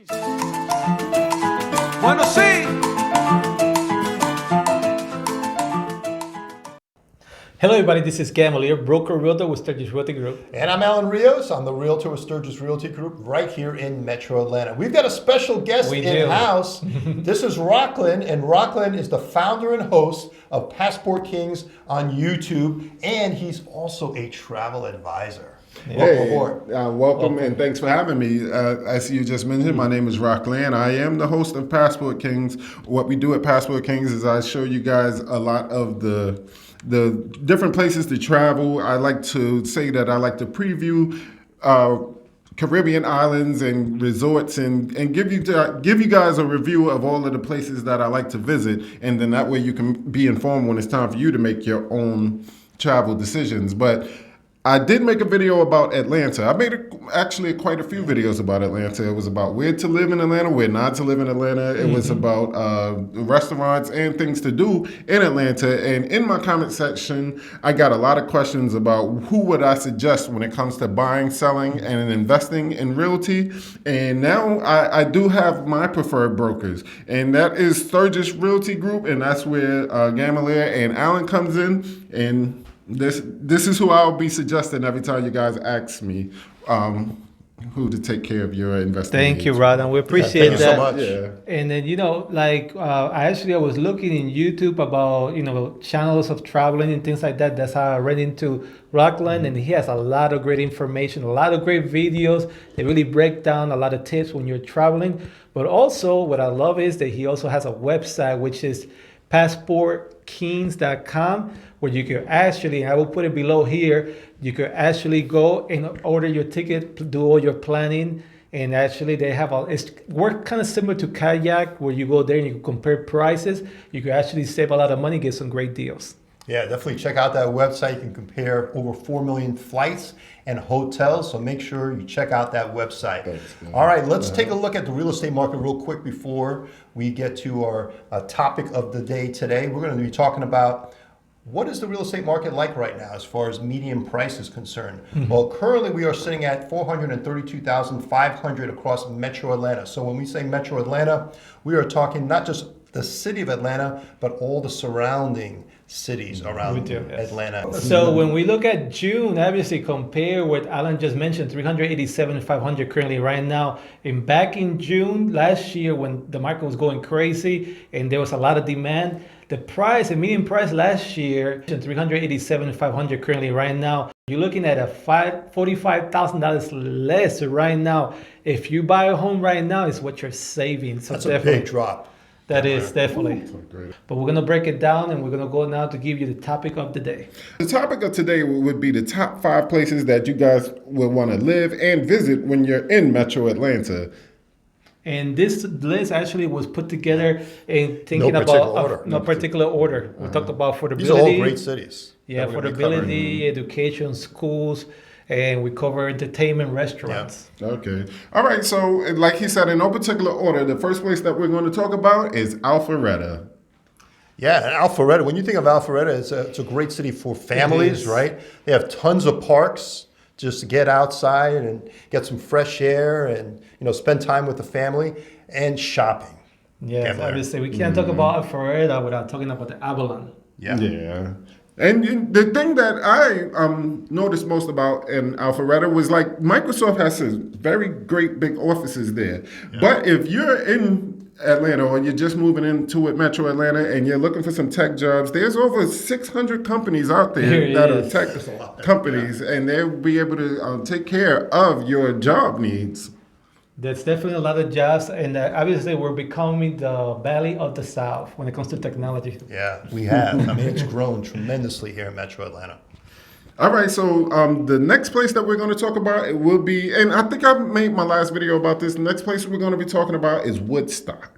Bueno, sí. Hello everybody, this is Gamalier, broker realtor with Sturgis Realty Group. And I'm Alan Rios. I'm the Realtor with Sturgis Realty Group right here in Metro Atlanta. We've got a special guest in-house. This is Rocklin, and Rocklin is the founder and host of Passport Kings on YouTube, and he's also a travel advisor. Hey, welcome and thanks for having me. As you just mentioned, my name is Rocklin. I am the host of Passport Kings. What we do at Passport Kings is I show you guys a lot of the different places to travel. I like to say that I like to preview Caribbean islands and resorts and give you guys a review of all of the places that I like to visit, and then that way you can be informed when it's time for you to make your own travel decisions. But I did make a video about Atlanta. I made actually quite a few videos about Atlanta. It was about where to live in Atlanta, where not to live in Atlanta. It was about restaurants and things to do in Atlanta. And in my comment section, I got a lot of questions about who would I suggest when it comes to buying, selling, and investing in realty. And now I do have my preferred brokers, and that is Sturgis Realty Group, and that's where Gamalier and Alan comes in. And this is who I'll be suggesting every time you guys ask me who to take care of your investment. Thank you, Rod, and we appreciate that. Thank you so much. Yeah. And then, I was looking in YouTube about, channels of traveling and things like that. That's how I ran into Rockland, and he has a lot of great information, a lot of great videos. They really break down a lot of tips when you're traveling. But also, what I love is that he also has a website, which is passportkings.com, where you can actually, I will put it below here, you can actually go and order your ticket, do all your planning, and actually they have it's work kind of similar to Kayak, where you go there and you can compare prices. You can actually save a lot of money, get some great deals. Yeah, definitely check out that website. You can compare over 4 million flights and hotels, so make sure you check out that website. Thanks, all right, let's take a look at the real estate market real quick before we get to our topic of the day today. We're going to be talking about what is the real estate market like right now as far as median price is concerned. Well, currently we are sitting at $432,500 across Metro Atlanta. So when we say Metro Atlanta, we are talking not just the city of Atlanta, but all the surrounding cities around Atlanta. So when we look at June, obviously compare what Alan just mentioned, 387,500 currently right now. And back in June last year, when the market was going crazy and there was a lot of demand, the median price last year, 387,500 currently right now. You're looking at a $45,000 less right now. If you buy a home right now, it's what you're saving. So that's a big drop. That is definitely. But we're going to break it down, and we're going to go now to give you the topic of the day. The topic of today would be the top 5 places that you guys will want to live and visit when you're in Metro Atlanta. And this list actually was put together in thinking no particular order. We talked about affordability. These are all great cities. Yeah, affordability, education, schools, and we cover entertainment, restaurants. Yeah. Okay. All right. So, like he said, in no particular order, the first place that we're going to talk about is Alpharetta. Yeah, and Alpharetta. When you think of Alpharetta, it's a great city for families, right? They have tons of parks just to get outside and get some fresh air and spend time with the family and shopping. Yes, obviously we can't talk about Alpharetta without talking about the Avalon. Yeah. And the thing that I noticed most about in Alpharetta was like Microsoft has some very great big offices there. Yeah. But if you're in Atlanta or you're just moving into it, Metro Atlanta, and you're looking for some tech jobs, there's over 600 companies out there that are tech companies, and they'll be able to take care of your job needs. There's definitely a lot of jobs, and obviously we're becoming the Valley of the South when it comes to technology. Yeah, we have. I mean, it's grown tremendously here in Metro Atlanta. All right, so the next place that we're going to talk about, it will be, and I think I made my last video about this, the next place we're going to be talking about is Woodstock.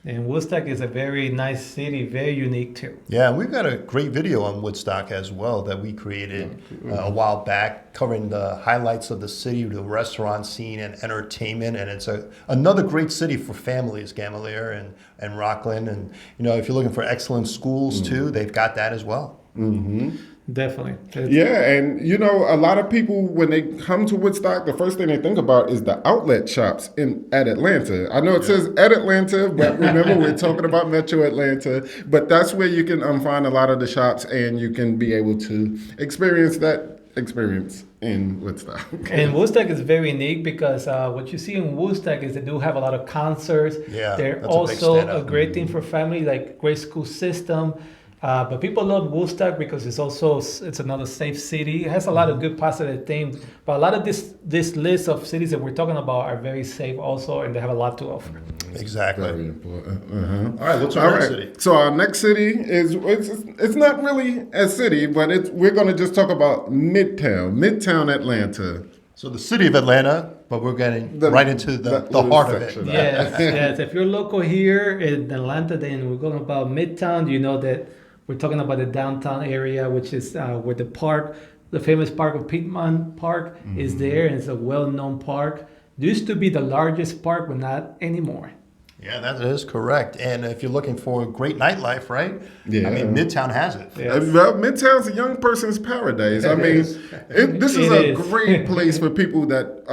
And Woodstock is a very nice city, very unique too. Yeah, we've got a great video on Woodstock as well that we created a while back, covering the highlights of the city, the restaurant scene and entertainment. And it's another great city for families, Gamalier and Rockland. And if you're looking for excellent schools too, they've got that as well. Definitely. Yeah, and you know, a lot of people when they come to Woodstock, the first thing they think about is the outlet shops at Atlanta. I know it says at Atlanta, but remember we're talking about Metro Atlanta. But that's where you can find a lot of the shops, and you can be able to experience that experience in Woodstock. And Woodstock is very unique because what you see in Woodstock is they do have a lot of concerts. Yeah, They're that's a big also standout. a great thing for family, like great school system. But people love Woodstock because it's another safe city. It has a lot of good positive things. But a lot of this list of cities that we're talking about are very safe also, and they have a lot to offer. Exactly. Very important. All right, what's our next city? So our next city is it's not really a city, but we're going to just talk about Midtown Atlanta. So the city of Atlanta, but we're getting right into the heart of it. Yes. If you're local here in Atlanta, then we're going about Midtown. You know that we're talking about the downtown area, which is where the famous park of Piedmont Park is there, and it's a well-known park. It used to be the largest park, but not anymore. Yeah, that is correct. And if you're looking for great nightlife, right? Yeah. I mean, Midtown has it. Yes. Well, Midtown's a young person's paradise. I mean, this is a great place for people that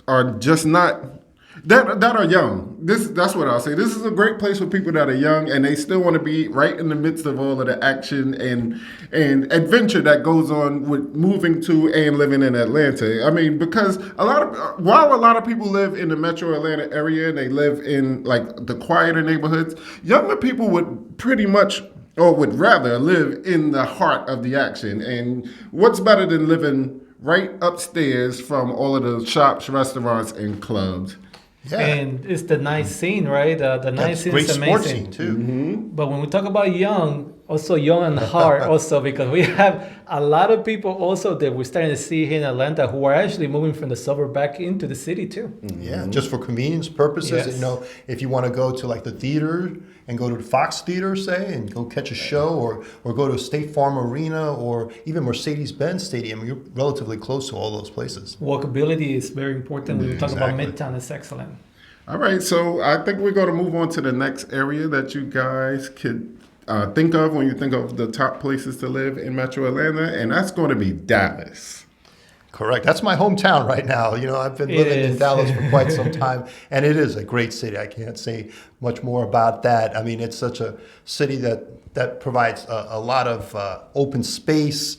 are just not that are young. That's what I'll say. This is a great place for people that are young and they still want to be right in the midst of all of the action and adventure that goes on with moving to and living in Atlanta. I mean, because while a lot of people live in the Metro Atlanta area and they live in like the quieter neighborhoods, younger people would pretty much or would rather live in the heart of the action. And what's better than living right upstairs from all of the shops, restaurants, and clubs? Yeah. And it's the nice scene, right? The nice scene great is sports amazing. scene too. But when we talk about young, also young and heart also, because we have a lot of people also that we're starting to see here in Atlanta who are actually moving from the suburb back into the city too. Yeah, just for convenience purposes. Yes. You know, if you want to go to like the theater and go to the Fox Theater, say, and go catch a show, or go to State Farm Arena, or even Mercedes-Benz Stadium, you're relatively close to all those places. Walkability is very important when we talk Exactly. about Midtown. It's excellent. All right, so I think we're going to move on to the next area that you guys could think of when you think of the top places to live in Metro Atlanta, and that's going to be Dallas. Correct. That's my hometown right now. You know, I've been living in Dallas for quite some time, and it is a great city. I can't say much more about that. I mean, it's such a city that provides a lot of open space.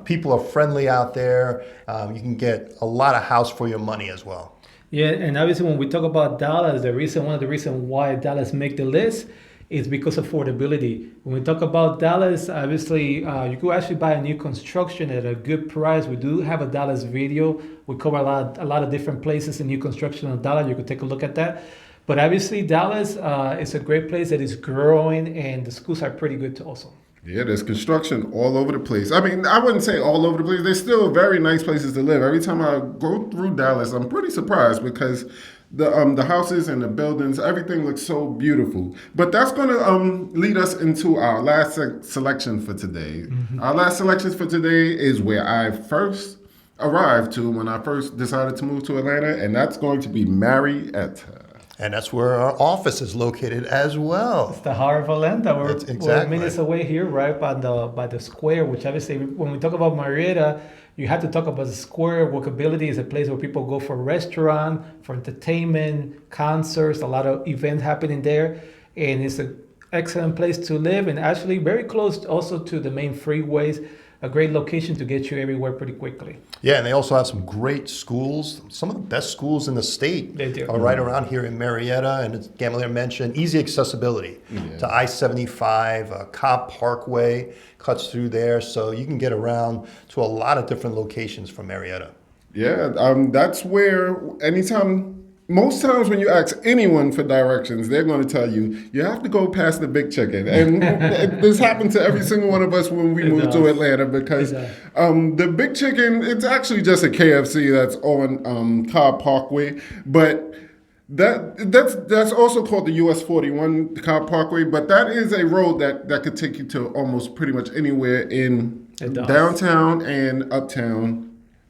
People are friendly out there. You can get a lot of house for your money as well. Yeah, and obviously when we talk about Dallas, one of the reasons why Dallas make the list is because of affordability. When we talk about Dallas, obviously you could actually buy a new construction at a good price. We do have a Dallas video. We cover a lot of different places in new construction in Dallas. You could take a look at that. But obviously Dallas is a great place that is growing, and the schools are pretty good too also. Yeah, there's construction all over the place. I mean, I wouldn't say all over the place. There's still very nice places to live. Every time I go through Dallas, I'm pretty surprised because the houses and the buildings, everything looks so beautiful. But that's going to lead us into our last selection for today. Mm-hmm. Our last selection for today is where I first arrived to when I first decided to move to Atlanta, and that's going to be Marietta. And that's where our office is located as well. It's the heart of Atlanta. We're minutes away here, right by the square, which obviously when we talk about Marietta, you have to talk about the square. Walkability is a place where people go for restaurant, for entertainment, concerts, a lot of events happening there. And it's an excellent place to live, and actually very close also to the main freeways. A great location to get you everywhere pretty quickly. Yeah, and they also have some great schools. Some of the best schools in the state are right around here in Marietta, and as Gamalier mentioned, easy accessibility to I-75, Cobb Parkway cuts through there, so you can get around to a lot of different locations from Marietta. Yeah, that's where most times when you ask anyone for directions, they're going to tell you, you have to go past the Big Chicken. And this happened to every single one of us when we moved to Atlanta because the Big Chicken, it's actually just a KFC that's on Cobb Parkway. But that's also called the US 41 Cobb Parkway. But that is a road that could take you to almost pretty much anywhere in downtown and uptown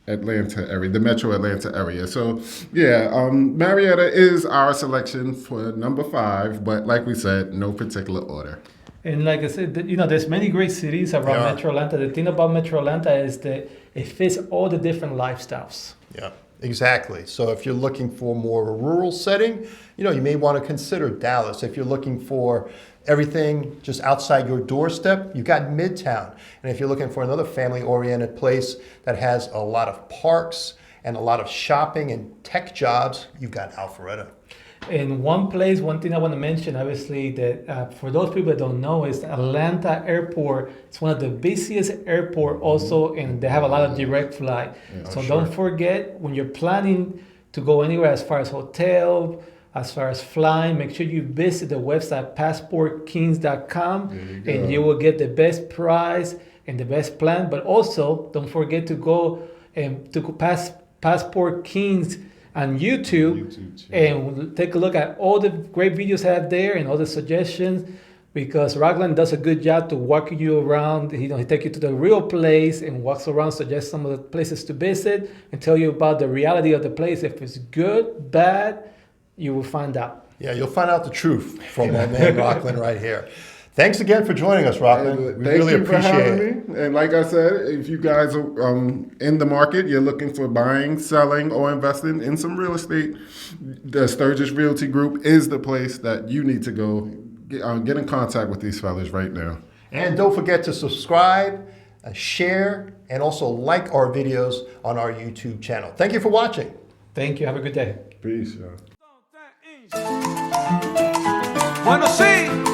Atlanta area, the Metro Atlanta area. So Marietta is our selection for number 5, but like we said, no particular order. And like I said, there's many great cities around Yeah. Metro Atlanta. The thing about Metro Atlanta is that it fits all the different lifestyles. Yeah, exactly. So if you're looking for more of a rural setting, you may want to consider Dallas. If you're looking for everything just outside your doorstep, you've got Midtown. And if you're looking for another family-oriented place that has a lot of parks and a lot of shopping and tech jobs, you've got Alpharetta. And one thing I want to mention, obviously, that for those people that don't know, is Atlanta Airport. It's one of the busiest airport also, and they have a lot of direct flight. So don't forget, when you're planning to go anywhere as far as hotel, as far as flying, make sure you visit the website passportkings.com, and you will get the best price and the best plan. But also, don't forget to go to Passport Kings on YouTube and take a look at all the great videos I have there and all the suggestions, because Rockland does a good job to walk you around. He take you to the real place and walks around, suggest some of the places to visit, and tell you about the reality of the place. If it's good, bad, you will find out. Yeah, you'll find out the truth from my man Rockland right here. Thanks again for joining us, Rockland. We Thank really you for appreciate having it. me. And like I said, if you guys are in the market, you're looking for buying, selling, or investing in some real estate, the Sturgis Realty Group is the place that you need to go. Get in contact with these fellas right now. And don't forget to subscribe, share, and also like our videos on our YouTube channel. Thank you for watching. Thank you. Have a good day. Peace, y'all. Bueno, sí.